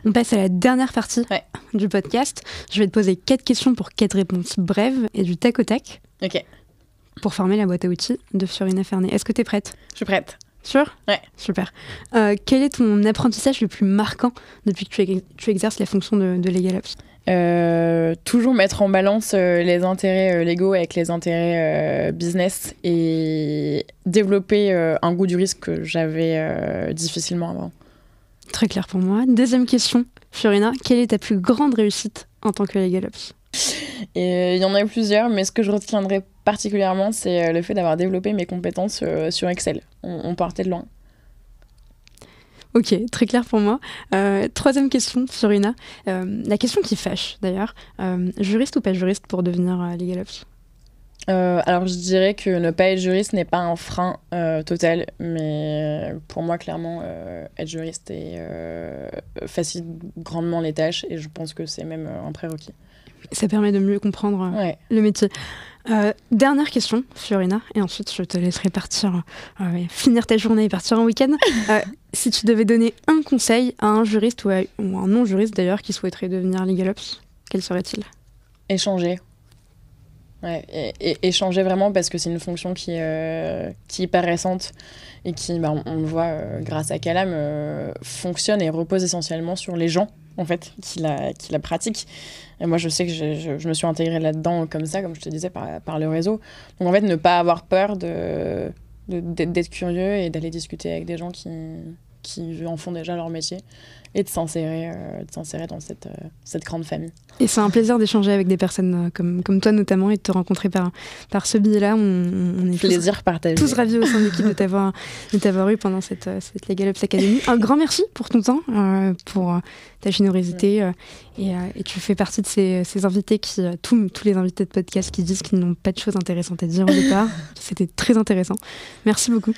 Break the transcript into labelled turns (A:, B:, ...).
A: On passe à la dernière partie du podcast. Je vais te poser 4 questions pour 4 réponses brèves et du tac au tac.
B: Ok.
A: Pour former la boîte à outils de Fiorina Fernet. Est-ce que tu es prête ?
B: Je suis prête.
A: Sûr ?
B: Ouais.
A: Super. Quel est ton apprentissage le plus marquant depuis que tu exerces la fonction de Legal Ops ?
B: Toujours mettre en balance les intérêts légaux avec les intérêts business et développer un goût du risque que j'avais difficilement avant.
A: Très clair pour moi. Deuxième question, Fiorina, quelle est ta plus grande réussite en tant que Legal Ops ?
B: Et il y en a plusieurs, mais ce que je retiendrai particulièrement, c'est le fait d'avoir développé mes compétences sur Excel. On partait de loin.
A: Ok, très clair pour moi. Troisième question, Fiorina. La question qui fâche, d'ailleurs. Juriste ou pas juriste pour devenir Legal Ops ?
B: Alors, je dirais que ne pas être juriste n'est pas un frein total, mais pour moi, clairement, être juriste facilite grandement les tâches et je pense que c'est même un prérequis.
A: Ça permet de mieux comprendre le métier. Dernière question, Fiorina, et ensuite je te laisserai partir, finir ta journée et partir en week-end. Si tu devais donner un conseil à un juriste ou un non-juriste d'ailleurs qui souhaiterait devenir Legal Ops, quel serait-il ?
B: Échanger. Et échanger vraiment parce que c'est une fonction qui est hyper récente et qui, on le voit grâce à Calam, fonctionne et repose essentiellement sur les gens en fait, qui la pratiquent. Et moi, je sais que je me suis intégrée là-dedans comme ça, comme je te disais, par le réseau. Donc en fait, ne pas avoir peur d'être curieux et d'aller discuter avec des gens qui en font déjà leur métier et de s'insérer dans cette grande famille. Et
A: c'est un plaisir d'échanger avec des personnes comme toi notamment et de te rencontrer par ce biais-là. On est
B: plaisir partagé.
A: Tous ravis au sein de l'équipe de t'avoir eu pendant cette Legal Ops Academy. Un grand merci pour ton temps, pour ta générosité et tu fais partie de ces invités tous les invités de podcast qui disent qu'ils n'ont pas de choses intéressantes à dire au départ. C'était très intéressant. Merci beaucoup.